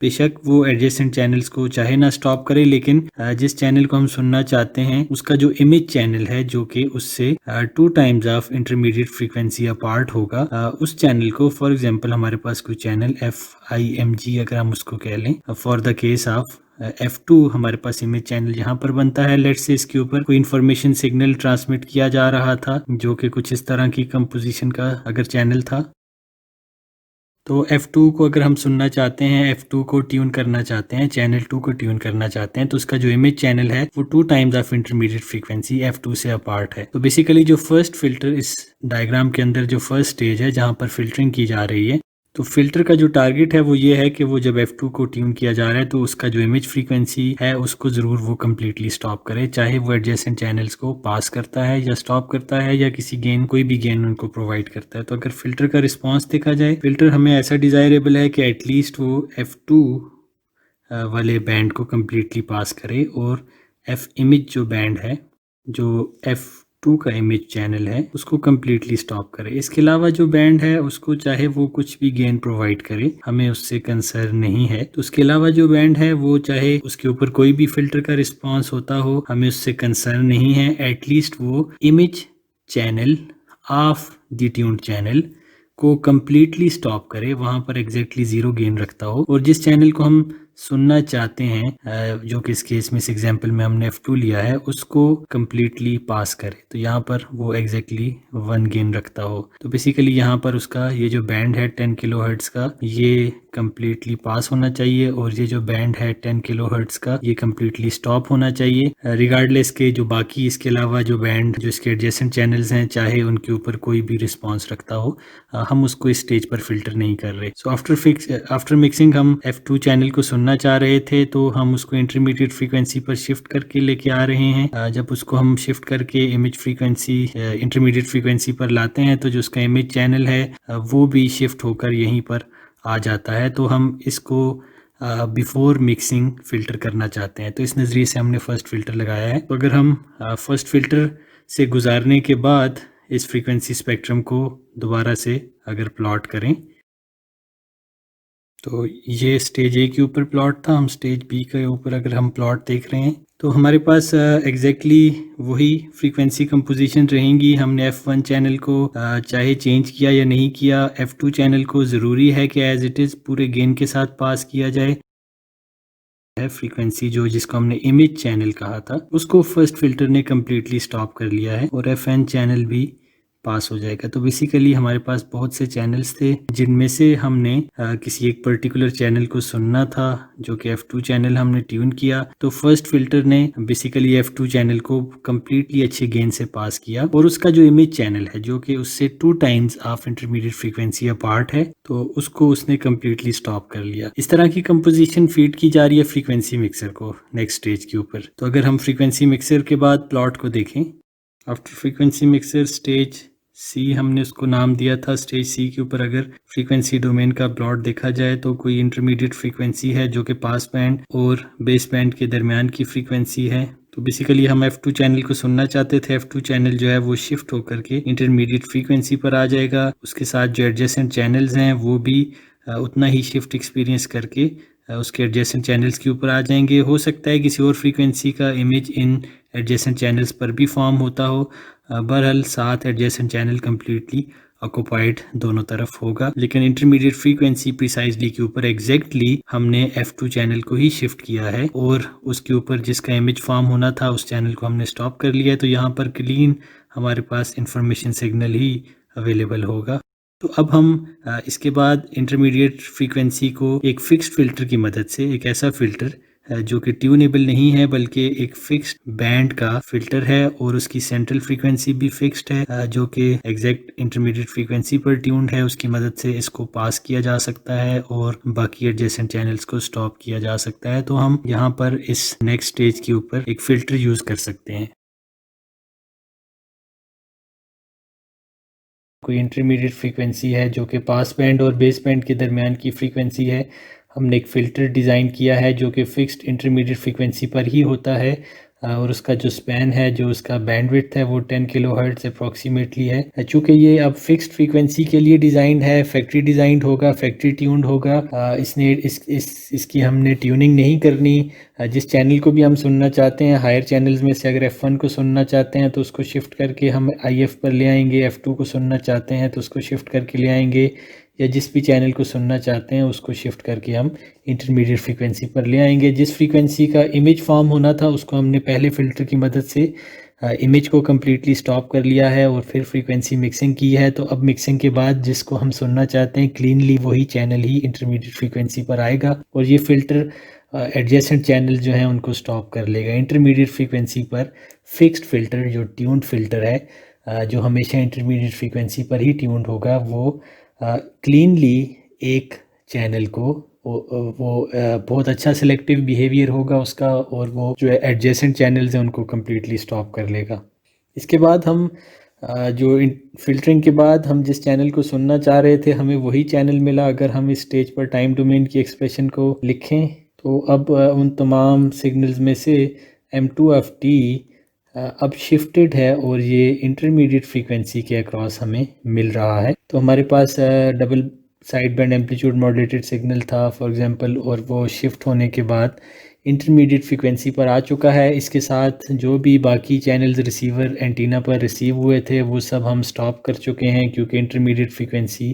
बेशक वो एडजेसेंट चैनल्स को चाहे ना स्टॉप करे, लेकिन जिस चैनल को हम सुनना चाहते हैं उसका जो इमेज चैनल है जो कि उससे 2 times of intermediate frequency apart होगा, उस चैनल को फॉर एग्जांपल हमारे पास कोई चैनल FIMG अगर हम उसको कह लें, for the case of F2 हमारे पास इमेज चैनल यहाँ पर बनता है। लेट्स से इसके ऊपर कोई इन्फॉर्मेशन सिग्नल ट्रांसमिट किया जा रहा था जो कि कुछ इस तरह की कंपोजिशन का अगर चैनल था, तो F2 को अगर हम सुनना चाहते हैं, F2 को ट्यून करना चाहते हैं, चैनल 2 को ट्यून करना चाहते हैं, तो उसका जो इमेज चैनल है वो 2 times of intermediate frequency F2 से अपार्ट है। तो बेसिकली जो फर्स्ट फिल्टर इस डायग्राम के अंदर जो फर्स्ट स्टेज है जहाँ पर फिल्टरिंग की जा रही है, तो फ़िल्टर का जो टारगेट है वो ये है कि वो जब F2 को ट्यून किया जा रहा है तो उसका जो इमेज फ्रीक्वेंसी है उसको ज़रूर वो कम्प्लीटली स्टॉप करे, चाहे वो एडजेसेंट चैनल्स को पास करता है या स्टॉप करता है या किसी गेन कोई भी गेन उनको प्रोवाइड करता है। तो अगर फ़िल्टर का रिस्पॉन्स देखा जाए, फ़िल्टर हमें ऐसा डिज़ायरेबल है कि एटलीस्ट वो F2 वाले बैंड को कम्प्लीटली पास करे और F इमेज जो बैंड है, जो F2 का इमेज चैनल है उसको कम्प्लीटली स्टॉप करे। इसके अलावा जो बैंड है उसको चाहे वो कुछ भी गेन प्रोवाइड करे, हमें उससे कंसर्न नहीं है। तो उसके अलावा जो बैंड है वो चाहे उसके ऊपर कोई भी फ़िल्टर का रिस्पॉन्स होता हो, हमें उससे कंसर्न नहीं है। एटलीस्ट वो image channel of the tuned channel को कम्प्लीटली स्टॉप करे, वहाँ पर एग्जैक्टली ज़ीरो गेन रखता हो और जिस चैनल को हम सुनना चाहते हैं, जो कि इस केस में इस एग्जांपल में हमने F2 लिया है, उसको कम्प्लीटली पास करे। तो यहाँ पर वो एग्जैक्टली 1 गेन रखता हो। तो बेसिकली यहाँ पर उसका ये जो बैंड है 10 किलोहर्ट्ज़ का, ये कम्प्लीटली पास होना चाहिए और ये जो बैंड है 10 किलोहर्ट्ज़ का, ये कम्प्लीटली स्टॉप होना चाहिए। रिगार्डलेस के जो बाकी इसके अलावा जो बैंड जो इसके एडजेसेंट चैनल्स हैं, चाहे उनके ऊपर कोई भी रिस्पॉन्स रखता हो, हम उसको इस स्टेज पर फिल्टर नहीं कर रहे। सो आफ्टर मिक्सिंग हम F2 चैनल को सुनना चाह रहे थे तो हम उसको इंटरमीडिएट फ्रीक्वेंसी पर शिफ्ट करके लेके आ रहे हैं। जब उसको हम शिफ्ट करके इमेज फ्रीक्वेंसी इंटरमीडिएट फ्रीक्वेंसी पर लाते हैं तो जो उसका इमेज चैनल है वो भी शिफ्ट होकर यहीं पर आ जाता है। तो हम इसको बिफोर मिक्सिंग फ़िल्टर करना चाहते हैं, तो इस नज़रिए से हमने फ़र्स्ट फ़िल्टर लगाया है। तो अगर हम फ़र्स्ट फ़िल्टर से गुजारने के बाद इस फ्रीक्वेंसी स्पेक्ट्रम को दोबारा से अगर प्लॉट करें, तो ये स्टेज ए के ऊपर प्लॉट था, हम स्टेज बी के ऊपर अगर हम प्लॉट देख रहे हैं तो हमारे पास एग्जैक्टली वही फ्रीक्वेंसी कंपोजिशन रहेंगी। हमने F1 चैनल को चाहे चेंज किया या नहीं किया, F2 चैनल को ज़रूरी है कि एज इट इज़ पूरे गेन के साथ पास किया जाए। है फ्रीक्वेंसी जो जिसको हमने इमेज चैनल कहा था, उसको फर्स्ट फिल्टर ने कम्प्लीटली स्टॉप कर लिया है और FN चैनल भी पास हो जाएगा। तो बेसिकली हमारे पास बहुत से चैनल्स थे जिनमें से हमने किसी एक पर्टिकुलर चैनल को सुनना था जो कि F2 चैनल हमने ट्यून किया। तो फर्स्ट फिल्टर ने बेसिकली F2 चैनल को कम्प्लीटली अच्छे गेन से पास किया और उसका जो इमेज चैनल है जो कि उससे 2 times of intermediate frequency apart है, तो उसको उसने कम्प्लीटली स्टॉप कर लिया। इस तरह की कंपोजिशन फीड की जा रही है फ्रीक्वेंसी मिक्सर को नेक्स्ट स्टेज के ऊपर। तो अगर हम फ्रीक्वेंसी मिक्सर के बाद प्लॉट को देखें, आफ्टर फ्रीक्वेंसी मिक्सर स्टेज सी हमने उसको नाम दिया था। स्टेज सी के ऊपर अगर फ्रीक्वेंसी डोमेन का प्लॉट देखा जाए तो कोई इंटरमीडिएट फ्रीक्वेंसी है जो कि पास बैंड और बेस बैंड के दरमियान की फ्रीक्वेंसी है। तो बेसिकली हम F2 चैनल को सुनना चाहते थे। F2 चैनल जो है वो शिफ्ट होकर के इंटरमीडिएट फ्रीक्वेंसी पर आ जाएगा। उसके साथ जो एडजेसेंट चैनल्स हैं वो भी उतना ही शिफ्ट एक्सपीरियंस करके उसके एडजेसेंट चैनल्स के ऊपर आ जाएंगे। हो सकता है किसी और फ्रीक्वेंसी का इमेज इन एडजेसेंट चैनल्स पर भी फॉर्म होता हो। बहरहाल साथ एडजेसेंट चैनल कम्प्लीटली ऑक्युपाइड दोनों तरफ होगा, लेकिन इंटरमीडिएट फ्रीक्वेंसी प्रिसाइजली के ऊपर एग्जैक्टली हमने F2 चैनल को ही शिफ्ट किया है और उसके ऊपर जिसका इमेज फॉर्म होना था उस चैनल को हमने स्टॉप कर लिया है। तो यहाँ पर क्लीन हमारे पास इंफॉर्मेशन सिग्नल ही अवेलेबल होगा। तो अब हम इसके बाद इंटरमीडिएट फ्रीक्वेंसी को एक फिक्स्ड फिल्टर की मदद से, एक ऐसा फिल्टर जो कि ट्यूनेबल नहीं है बल्कि एक फिक्स्ड बैंड का फिल्टर है और उसकी सेंट्रल फ्रीक्वेंसी भी फिक्स्ड है, जो कि एग्जैक्ट इंटरमीडिएट फ्रीक्वेंसी पर ट्यून्ड है, उसकी मदद से इसको पास किया जा सकता है और बाकी एडजेसेंट चैनल्स को स्टॉप किया जा सकता है। तो हम यहाँ पर इस नेक्स्ट स्टेज के ऊपर एक फिल्टर यूज कर सकते हैं। कोई इंटरमीडिएट फ्रीक्वेंसी है जो कि पास बैंड और बेस बैंड के दरमियान की फ्रीक्वेंसी है। हमने एक फ़िल्टर डिज़ाइन किया है जो कि फ़िक्स्ड इंटरमीडिएट फ्रीक्वेंसी पर ही होता है और उसका जो स्पैन है, जो उसका बैंडविड्थ है वो 10 किलोहर्ट्ज़ अप्रॉक्सीमेटली है। चूँकि ये अब फिक्स्ड फ्रीक्वेंसी के लिए डिज़ाइंड है, फैक्ट्री डिज़ाइंड होगा, फैक्ट्री ट्यून्ड होगा। इसने इसकी हमने ट्यूनिंग नहीं करनी। जिस चैनल को भी हम सुनना चाहते हैं, हायर चैनल्स में से अगर F1 को सुनना चाहते हैं तो उसको शिफ्ट करके हम IF पर ले आएंगे, F2 को सुनना चाहते हैं तो उसको शिफ्ट करके ले आएंगे, या जिस भी चैनल को सुनना चाहते हैं उसको शिफ्ट करके हम इंटरमीडिएट फ्रीक्वेंसी पर ले आएंगे। जिस फ्रीक्वेंसी का इमेज फॉर्म होना था उसको हमने पहले फ़िल्टर की मदद से इमेज को कम्प्लीटली स्टॉप कर लिया है और फिर फ्रीक्वेंसी मिक्सिंग की है। तो अब मिक्सिंग के बाद जिसको हम सुनना चाहते हैं क्लीनली वही चैनल ही इंटरमीडिएट फ्रीक्वेंसी पर आएगा और ये फ़िल्टर एडजेसेंट चैनल जो हैं उनको स्टॉप कर लेगा। इंटरमीडिएट फ्रीक्वेंसी पर फिक्स्ड फ़िल्टर जो ट्यून्ड फ़िल्टर है, जो हमेशा इंटरमीडिएट फ्रीक्वेंसी पर ही ट्यून्ड होगा, वो क्लीनली एक चैनल को बहुत अच्छा सिलेक्टिव बिहेवियर होगा उसका, और वो जो है एडजेसेंट चैनल्स हैं उनको कम्प्लीटली स्टॉप कर लेगा। इसके बाद हम जो फ़िल्टरिंग के बाद हम जिस चैनल को सुनना चाह रहे थे हमें वही चैनल मिला। अगर हम इस स्टेज पर टाइम डोमेन की एक्सप्रेशन को लिखें तो अब उन तमाम सिग्नल्स में से M2FT अब शिफ्टेड है और ये इंटरमीडिएट फ्रीक्वेंसी के अक्रॉस हमें मिल रहा है। तो हमारे पास double side band amplitude modulated signal था फॉर एग्जांपल, और वो शिफ्ट होने के बाद इंटरमीडिएट फ्रीक्वेंसी पर आ चुका है। इसके साथ जो भी बाकी चैनल्स रिसीवर एंटीना पर रिसीव हुए थे वो सब हम स्टॉप कर चुके हैं, क्योंकि इंटरमीडिएट फ्रीक्वेंसी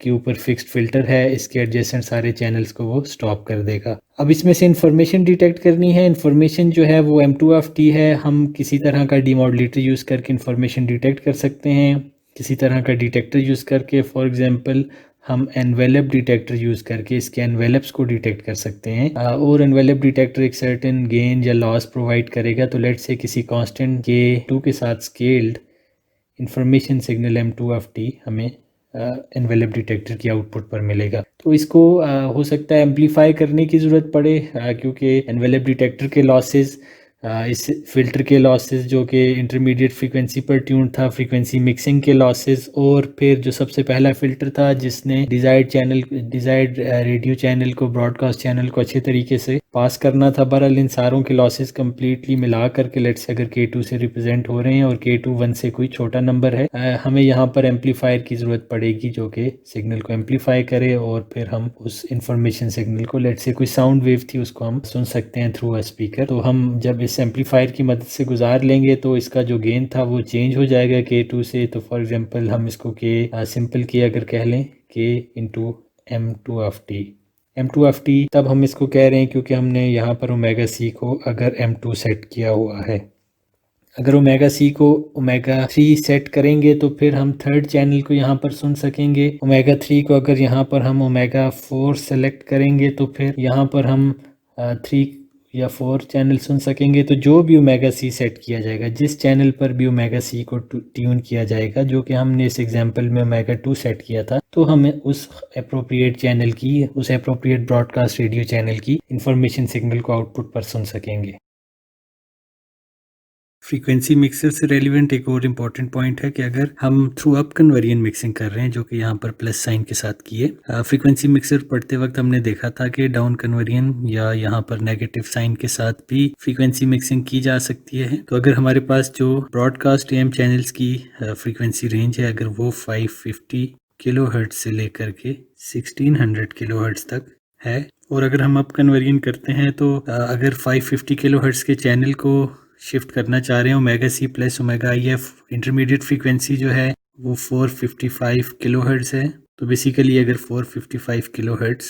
के ऊपर फिक्स्ड फिल्टर है, इसके एडजेसेंट सारे चैनल्स को वो स्टॉप कर देगा। अब इसमें से इंफॉर्मेशन डिटेक्ट करनी है। इंफॉर्मेशन जो है वो M2FT है। हम किसी तरह का डीमॉड्यूलेटर यूज़ करके इंफॉर्मेशन डिटेक्ट कर सकते हैं, किसी तरह का डिटेक्टर यूज़ करके। फॉर एग्जांपल हम एनवेलप डिटेक्टर यूज़ करके इसके एनवेलप्स को डिटेक्ट कर सकते हैं, और एनवेलप डिटेक्टर एक सर्टेन गेन या लॉस प्रोवाइड करेगा। तो लेट्स से किसी कांस्टेंट K2 के साथ स्केल्ड इंफॉर्मेशन सिग्नल M2FT हमें एनवेलप डिटेक्टर की आउटपुट पर मिलेगा। तो इसको हो सकता है एम्पलीफाई करने की ज़रूरत पड़े, क्योंकि एनवेलप डिटेक्टर के लॉसेस इस फिल्टर के लॉसेस जो कि इंटरमीडिएट फ्रीक्वेंसी पर ट्यून था, फ्रीक्वेंसी मिक्सिंग के लॉसेस, और फिर जो सबसे पहला फिल्टर था जिसने डिजायर्ड रेडियो चैनल को, ब्रॉडकास्ट चैनल को अच्छे तरीके से पास करना था। बहरहाल इन सारों के लॉसेस कंप्लीटली मिला करके लेट्स से अगर K2 से रिप्रेजेंट हो रहे हैं और K2 1 से कोई छोटा नंबर है, हमें यहाँ पर एम्पलीफायर की ज़रूरत पड़ेगी जो कि सिग्नल को एम्पलीफाई करे, और फिर हम उस इंफॉर्मेशन सिग्नल को, लेट्स से कोई साउंड वेव थी, उसको हम सुन सकते हैं थ्रू अ स्पीकर। तो हम जब इस एम्पलीफायर की मदद से गुजार लेंगे तो इसका जो गेन था वो चेंज हो जाएगा K2 से। तो फॉर एग्जांपल हम इसको सिंपल K अगर कह लें, K इंटू M2FT तब हम इसको कह रहे हैं क्योंकि हमने यहाँ पर ओमेगा C को अगर M2 सेट किया हुआ है। अगर ओमेगा C को ओमेगा 3 सेट करेंगे तो फिर हम थर्ड चैनल को यहाँ पर सुन सकेंगे। ओमेगा 3 को अगर यहाँ पर हम ओमेगा 4 सेलेक्ट करेंगे तो फिर यहाँ पर हम 3 या 4 चैनल सुन सकेंगे। तो जो भी ओमेगा C सेट किया जाएगा, जिस चैनल पर भी ओमेगा C को ट्यून किया जाएगा, जो कि हमने इस एग्जांपल में ओमेगा 2 सेट किया था, तो हमें उस अप्रोप्रिएट चैनल की, उस अप्रोप्रिएट ब्रॉडकास्ट रेडियो चैनल की इंफॉर्मेशन सिग्नल को आउटपुट पर सुन सकेंगे। फ्रीक्वेंसी मिक्सर से रेलिवेंट एक और इम्पॉर्टेंट पॉइंट है कि अगर हम थ्रू अप कन्वर्जन मिक्सिंग कर रहे हैं, जो कि यहाँ पर प्लस साइन के साथ की है, फ्रीक्वेंसी मिक्सर पढ़ते वक्त हमने देखा था कि डाउन कन्वर्जन या यहाँ पर नेगेटिव साइन के साथ भी फ्रीक्वेंसी मिक्सिंग की जा सकती है। तो अगर हमारे पास जो ब्रॉडकास्ट AM चैनल्स की फ्रीक्वेंसी रेंज है, अगर वो 550 किलोहर्ट्ज से लेकर के 1600 किलोहर्ट्ज तक है, और अगर हम अप कन्वर्जन करते हैं तो अगर 550 किलोहर्ट्ज के चैनल को शिफ्ट करना चाह रहे हैं omega C plus omega IF, intermediate frequency जो है वो 455 किलोहर्ट्ज है। तो बेसिकली अगर 455 किलोहर्ट्ज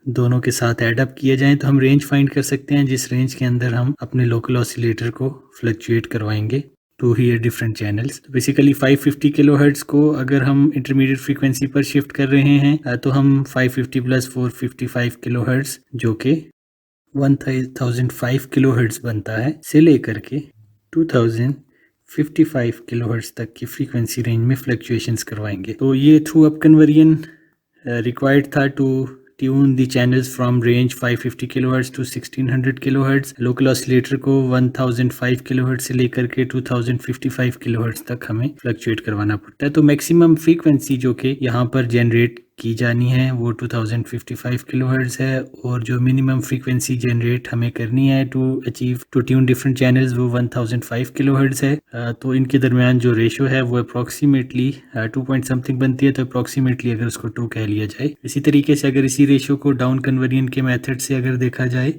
दोनों के साथ ऐड अप किए जाएं तो हम रेंज फाइंड कर सकते हैं, जिस रेंज के अंदर हम अपने लोकल ऑसिलेटर को फ्लक्चुएट करवाएंगे टू हियर डिफरेंट चैनल्स। तो बेसिकली 550 किलोहर्ट्ज को अगर हम इंटरमीडिएट फ्रीक्वेंसी पर शिफ्ट कर रहे हैं तो हम 550 प्लस 455 किलोहर्ट्ज जो कि 1005 किलोहर्ट्ज बनता है, से लेकर के 2055 किलोहर्ट्ज तक की फ्रीक्वेंसी रेंज में फ्लक्चुएशंस करवाएंगे। तो ये थ्रू अप कन्वर्जन रिक्वायर्ड था to tune the channels from range 550 kilohertz to 1600 kilohertz. Local oscillator को 1005 किलोहर्ट्ज से लेकर के 2055 किलोहर्ट्ज तक हमें फ्लक्चुएट करवाना पड़ता है। तो मैक्सिमम फ्रीक्वेंसी जो कि यहाँ पर जनरेट की जानी है वो 2055 किलोहर्ट्ज है, और जो मिनिमम फ्रीक्वेंसी जनरेट हमें करनी है टू ट्यून डिफरेंट चैनल्स वो 1005 किलोहर्ट्ज है। तो इनके दरमियान जो रेशो है वो अप्रॉक्सीमेटली 2 पॉइंट समथिंग बनती है। तो अप्रॉक्सीमेटली अगर उसको 2 कह लिया जाए, इसी तरीके से अगर इसी रेशो को डाउन कन्वर्जन के मेथड से अगर देखा जाए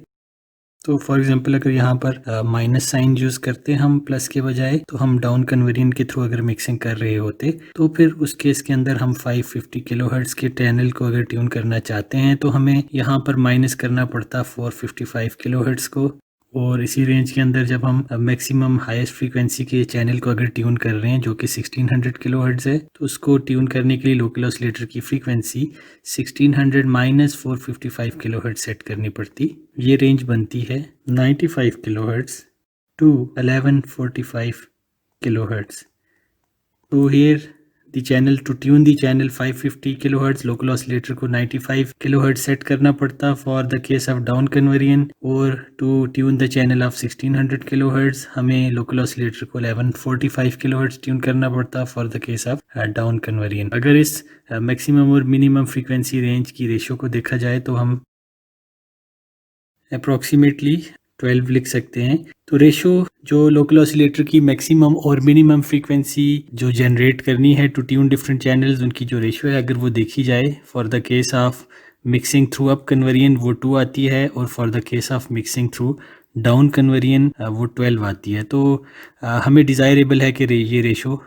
तो फॉर एग्जांपल अगर यहाँ पर माइनस साइन यूज़ करते हम प्लस के बजाय, तो हम डाउन कन्वर्जन के थ्रू अगर मिक्सिंग कर रहे होते तो फिर उस केस के अंदर हम 550 किलोहर्ट्ज के चैनल को अगर ट्यून करना चाहते हैं तो हमें यहाँ पर माइनस करना पड़ता 455 किलोहर्ट्ज को। और इसी रेंज के अंदर जब हम मैक्सिमम हाईएस्ट फ्रीक्वेंसी के चैनल को अगर ट्यून कर रहे हैं जो कि 1600 किलोहर्ट्ज है, तो उसको ट्यून करने के लिए लोकल ऑसिलेटर की फ्रीक्वेंसी 1600 माइनस 455 किलोहर्ट्ज सेट करनी पड़ती। ये रेंज बनती है 95 किलोहर्ट्ज टू 1145 किलोहर्ट्ज। तो here the channel to tune the channel 550 kilohertz, local oscillator को 95 किलोहर्ट्ज सेट करना पड़ता for the case of down conversion, और to tune the channel of 1600 kilohertz हमें लोकल ऑसिलेटर को 1145 किलोहर्ट्ज ट्यून करना पड़ता for the case of down conversion. अगर इस मैक्सिमम और मिनिमम फ्रीक्वेंसी रेंज की रेशो को देखा जाए तो हम अप्रॉक्सीमेटली 12 लिख सकते हैं। तो रेशो जो लोकल ऑसिलेटर की मैक्सिमम और मिनिमम फ्रीक्वेंसी जो जनरेट करनी है टू ट्यून डिफरेंट चैनल्स, उनकी जो रेशो है अगर वो देखी जाए for the case of mixing through up conversion वो 2 आती है, और for the case of mixing through down conversion वो 12 आती है। तो हमें डिज़ायरेबल है कि ये रेशो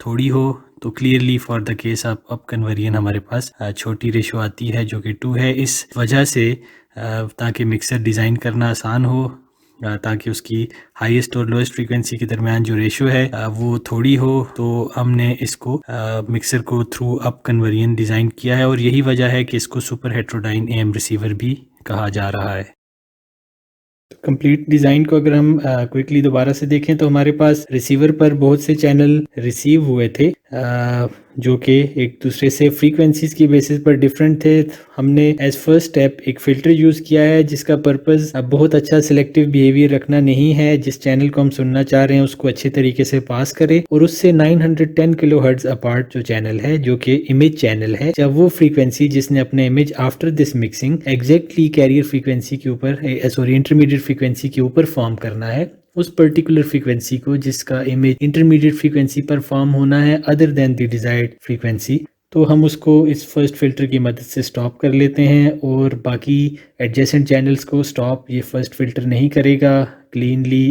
थोड़ी हो, तो clearly for the case of up conversion हमारे पास छोटी रेशो आती है जो कि 2 है। इस वजह से ताकि मिक्सर डिज़ाइन करना आसान हो, ताकि उसकी हाईएस्ट और लोएस्ट फ्रीक्वेंसी के दरमियान जो रेशो है वो थोड़ी हो, तो हमने इसको मिक्सर को थ्रू अप कन्वर्जन डिज़ाइन किया है, और यही वजह है कि इसको सुपर हेट्रोडाइन एएम रिसीवर भी कहा जा रहा है। कंप्लीट डिज़ाइन को अगर हम क्विकली दोबारा से देखें तो हमारे पास रिसीवर पर बहुत से चैनल रिसीव हुए थे जो कि एक दूसरे से फ्रीक्वेंसीज की बेसिस पर डिफरेंट थे। हमने एज फर्स्ट स्टेप एक फ़िल्टर यूज़ किया है जिसका पर्पस बहुत अच्छा सिलेक्टिव बिहेवियर रखना नहीं है, जिस चैनल को हम सुनना चाह रहे हैं उसको अच्छे तरीके से पास करे, और उससे 910 किलोहर्ट्ज अपार्ट जो चैनल है जो कि इमेज चैनल है, जब वो फ्रीक्वेंसी जिसने अपने image after this mixing exactly carrier frequency के ऊपर सॉरी इंटरमीडिएट फ्रीक्वेंसी के ऊपर फॉर्म करना है, उस पर्टिकुलर फ्रीक्वेंसी को जिसका इमेज इंटरमीडिएट फ्रीक्वेंसी पर फॉर्म होना है other than the desired frequency, तो हम उसको इस फर्स्ट फिल्टर की मदद से स्टॉप कर लेते हैं, और बाकी एडजेसेंट चैनल्स को स्टॉप ये फर्स्ट फिल्टर नहीं करेगा, क्लीनली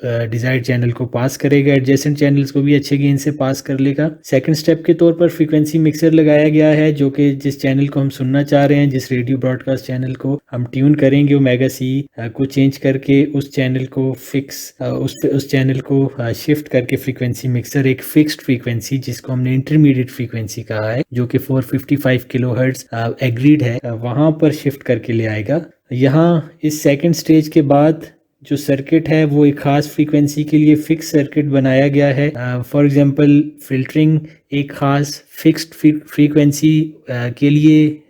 डिजायर्ड चैनल को पास करेगा, एडजेसेंट चैनल्स को भी अच्छे गेन से पास कर लेगा। सेकंड स्टेप के तौर पर फ्रीक्वेंसी मिक्सर लगाया गया है जो कि जिस चैनल को हम सुनना चाह रहे हैं, जिस रेडियो ब्रॉडकास्ट चैनल को हम ट्यून करेंगे ओमेगा सी को चेंज करके उस चैनल को फिक्स उस चैनल को शिफ्ट करके फ्रीक्वेंसी मिक्सर एक फिक्स्ड फ्रीक्वेंसी जिसको हमने इंटरमीडिएट फ्रीक्वेंसी कहा है जो कि 455 किलोहर्ट्ज एग्रीड है वहां पर शिफ्ट करके ले आएगा। यहाँ इस सेकंड स्टेज के बाद जो सर्किट है वो एक खास फ्रीक्वेंसी के लिए फिक्स सर्किट बनाया गया है। फॉर एग्जांपल फिल्टरिंग एक खास फिक्स्ड फ्रीक्वेंसी के लिए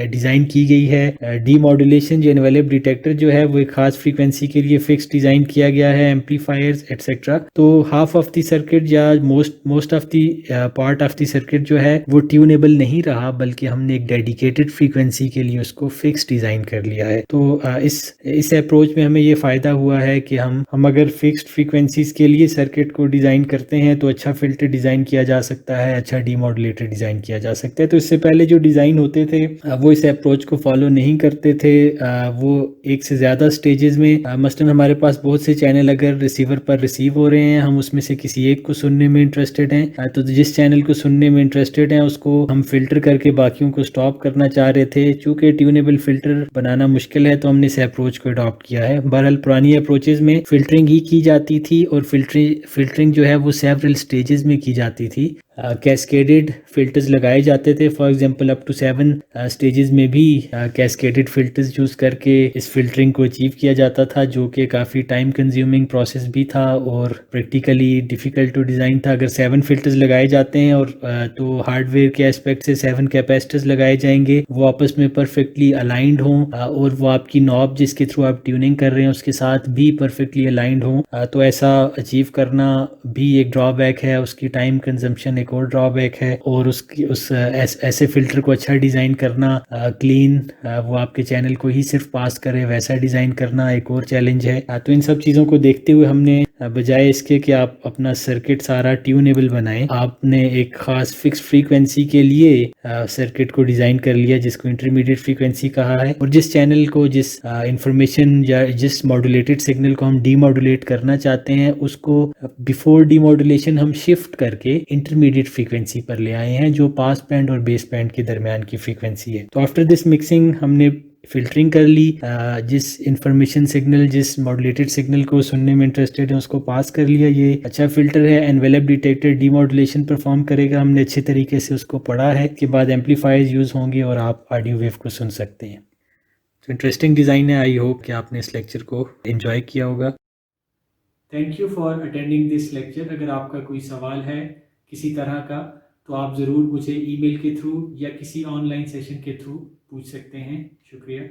डिज़ाइन की गई है। डीमॉड्यूलेशन जो एनवेलप डिटेक्टर जो है वो एक खास फ्रीक्वेंसी के लिए फिक्स डिज़ाइन किया गया है, एम्पलीफायर्स एटसेट्रा। तो हाफ ऑफ द सर्किट या most of the part of the circuit जो है वो ट्यूनेबल नहीं रहा, बल्कि हमने एक डेडिकेटेड फ्रीक्वेंसी के लिए उसको फिक्स डिज़ाइन कर लिया है। तो इस अप्रोच में हमें ये फ़ायदा हुआ है कि हम अगर फिक्स्ड फ्रीक्वेंसीज के लिए सर्किट को डिज़ाइन करते हैं तो अच्छा फिल्टर डिज़ाइन किया जा सकता है, अच्छा डीमॉड्यूलेटर डिज़ाइन किया जा सकता है। तो इससे पहले जो डिज़ाइन होते थे वो इस अप्रोच को फॉलो नहीं करते थे, वो एक से ज़्यादा स्टेजेस में मसलन हमारे पास बहुत से चैनल अगर रिसीवर पर रिसीव हो रहे हैं, हम उसमें से किसी एक को सुनने में इंटरेस्टेड हैं, तो जिस चैनल को सुनने में इंटरेस्टेड हैं उसको हम फिल्टर करके बाकियों को स्टॉप करना चाह रहे थे। चूंकि ट्यूनेबल फिल्टर बनाना मुश्किल है तो हमने इस अप्रोच को अडॉप्ट किया है। बहरहाल पुरानी अप्रोचेज में फिल्टरिंग ही की जाती थी, और फिल्टरिंग जो है वो सेवरल स्टेजेस में की जाती थी। कैस्केडेड फिल्टर्स लगाए जाते थे, for example up to 7 stages में भी कैस्केडेड फिल्टर्स यूज़ करके इस फिल्टरिंग को अचीव किया जाता था, जो कि काफ़ी टाइम कंज्यूमिंग प्रोसेस भी था और प्रैक्टिकली डिफ़िकल्ट टू डिज़ाइन था। अगर 7 फिल्टर्स लगाए जाते हैं और तो हार्डवेयर के एस्पेक्ट से 7 कैपेसिटर्स लगाए जाएंगे, वो आपस में परफेक्टली अलाइंड हों, और वो आपकी नॉब जिसके थ्रू आप ट्यूनिंग कर रहे हैं उसके साथ भी परफेक्टली अलाइंड हों, तो ऐसा अचीव करना भी एक ड्रॉबैक है, उसकी टाइम कंजम्पशन एक और ड्रॉबैक है, और ऐसे फिल्टर को अच्छा डिज़ाइन करना, क्लीन वो आपके चैनल को ही सिर्फ पास करे वैसा डिज़ाइन करना एक और चैलेंज है। तो इन सब चीज़ों को देखते हुए हमने बजाय इसके कि आप अपना सर्किट सारा ट्यूनेबल बनाएं, आपने एक खास फिक्स फ्रीक्वेंसी के लिए सर्किट को डिज़ाइन कर लिया जिसको इंटरमीडिएट फ्रीक्वेंसी कहा है, और जिस चैनल को जिस इंफॉर्मेशन या जिस मॉड्यूलेटेड सिग्नल को हम डीमॉड्यूलेट करना चाहते हैं उसको बिफोर डीमॉड्यूलेशन हम शिफ्ट करके इंटरमीडिएट फ्रीक्वेंसी पर ले आए हैं जो पास बैंड और बेस बैंड के दरमियान की फ्रीक्वेंसी है। तो आफ्टर दिस मिक्सिंग हमने फिल्टरिंग कर ली, जिस इंफॉर्मेशन सिग्नल जिस मॉड्यूलेटेड सिग्नल को सुनने में इंटरेस्टेड है उसको पास कर लिया। ये अच्छा फिल्टर है, एनवेलप डिटेक्टर डीमॉड्यूलेशन परफॉर्म करेगा, हमने अच्छे तरीके से उसको पढ़ा है। इसके बाद एम्पलीफायर्स यूज़ होंगे और आप ऑडियो वेव को सुन सकते हैं। तो इंटरेस्टिंग डिज़ाइन है, आई होप कि आपने इस लेक्चर को एंजॉय किया होगा। Thank you for attending this lecture. अगर आपका कोई सवाल है किसी तरह का तो आप ज़रूर मुझे ईमेल के थ्रू या किसी ऑनलाइन सेशन के थ्रू पूछ सकते हैं। शुक्रिया।